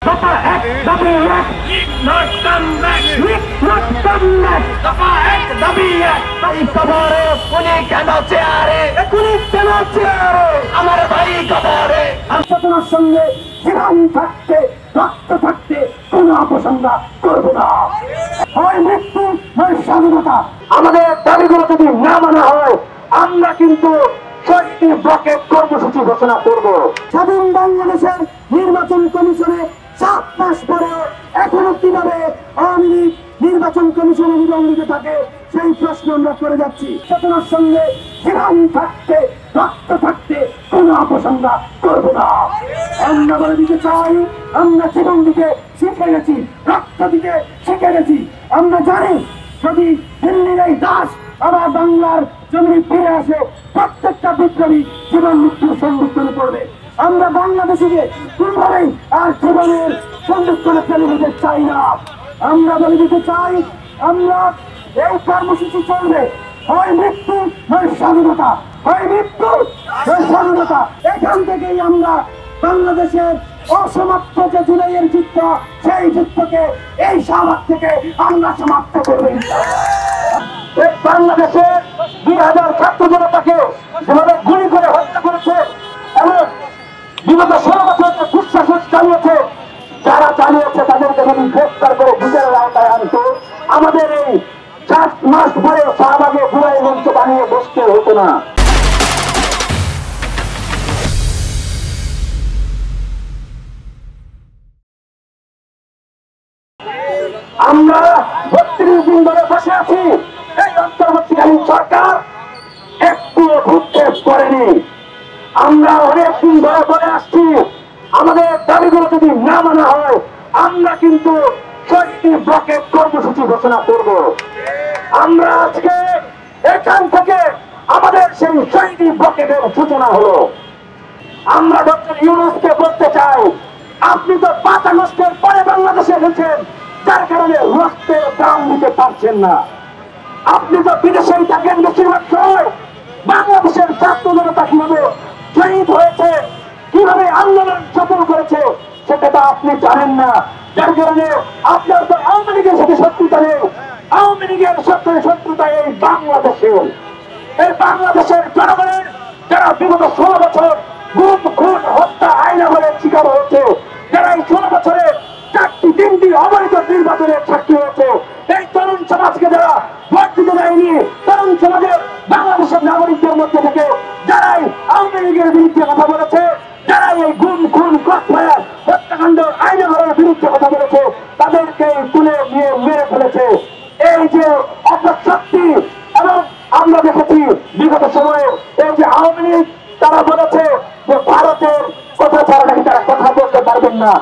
দফা এক দাবি এক not come back not come back দফা এক দাবি এক ভাই কবরে কোনি কেন চেয়ারে কোনি কেন চেয়ারে আমার ভাই কবরে চেতনার সঙ্গে জীবন থাকতে রক্ত থাকতে কোনো অপসংখ্যা করবো না। হয় মৃত্যু হয় স্বাধীনতা। আমাদের দাবিগুলো যদি না মানা হয় আমরা কিন্তু শহীদ ব্লকের কর্মসূচি ঘোষণা করব। স্বাধীন বাংলাদেশের নির্বাচন কমিশনে 7 মাস পরে এখনো কিভাবে আওয়ামী লীগ নির্বাচন কমিশনে নিবন্ধিত থাকে সেই প্রশ্ন আমরা করে যাচ্ছি। চেতনার সঙ্গে জীবন থাকতে রক্ত থাকতে কোনো অপসংখ্যা করবো না। আমরা বলে দিতে চাই আমরা জীবন দিতে শিখে গেছি, রক্ত দিতে শিখে গেছি। আমরা জানি যদি দিল্লির এই দাস আবার বাংলার জমি ফিরে আসে প্রত্যেকটা বিপ্লবী জীবন মৃত্যুর সম্মুখীন করবে। আমরা বাংলাদেশিকে কোনোভাবেই আর জীবনের সম্মুখীন ফেলে দিতে চাই না। আমরা বলে দিতে চাই আমরা এই কর্মসূচি চলবে হয় মৃত্যু হয় স্বাধীনতা, হয় মৃত্যু হয় স্বাধীনতা। এখান থেকেই আমরা বাংলাদেশের অসমাপ্ত যে জুলাইয়ের যুদ্ধ সেই যুদ্ধকে এই শাহবাগ থেকে আমরা সমাপ্ত করবো। বাংলাদেশে 2000 ছাত্র জনতাকে যেভাবে গুলি করে হত্যা করেছে এবং বিগত 16 বছর যে কুৎসাসন চালিয়েছে, যারা চালিয়েছে তাদেরকে যদি গ্রেফতার করে বিচারের আওতায় আনতো আমাদের এই 7 মাস পরে শাহবাগে বুড়াই মঞ্চ বানিয়ে বসতে হতো না। আমরা 32 দিন ধরে বসে আছি। এই অন্তর্বর্তীকালীন সরকার একটু ভূক্ষেপ করেনি। আমরা অনেকদিন ধরে বলে আসছি আমাদের দাবিগুলো যদি না মানা হয় আমরা কিন্তু শহীদ ব্লকের কর্মসূচি ঘোষণা করব। আমরা আজকে এখান থেকে আমাদের সেই শহীদ ব্লকের সূচনা হলো। আমরা ডক্টর ইউনূসকে বলতে চাই আপনি তো 5 আগস্টের পরে বাংলাদেশে এসেছেন, যার কারণে রক্তের দাম দিতে পারছেন না। আপনি তো বিদেশেই থাকেন বেশিরভাগ সময়। বাংলাদেশের ছাত্র জনতা কিভাবে শহীদ হয়েছে, কিভাবে আন্দোলন সফল করেছে সেটা তো আপনি জানেন না। যার কারণে আপনার তো আওয়ামী লীগের সাথে শত্রুতা নেই। আওয়ামী লীগের সাথে শত্রুতা এই বাংলাদেশের, এই বাংলাদেশের জনগণের যারা বিগত 16 বছর গুম খুন হত্যা আইনাগরের শিকার হয়েছে, যারা এই 16 বছরে 4টি অবৈধ নির্বাচনের সাক্ষী হয়েছে, এই তরুণ সমাজকে যারা ভোট দিতে দেয়নি, তরুণ সমাজের বাংলাদেশের নাগরিকদের মধ্যে থেকে যারাই আওয়ামী লীগের বিরুদ্ধে কথা বলেছে, যারাই এই গুম খুন ক্রসফায়ার হত্যাকাণ্ড আইনাগরের বিরুদ্ধে কথা বলেছে তাদেরকে তুলে নিয়ে মেরে ফেলেছে। এই যে অপশক্তি এবং আমরা দেখেছি বিগত সময়ে এই যে আওয়ামী লীগ তারা বলেছে যে ভারতের কথা ছাড়া নাকি তারা কথা বলতে পারবেন না।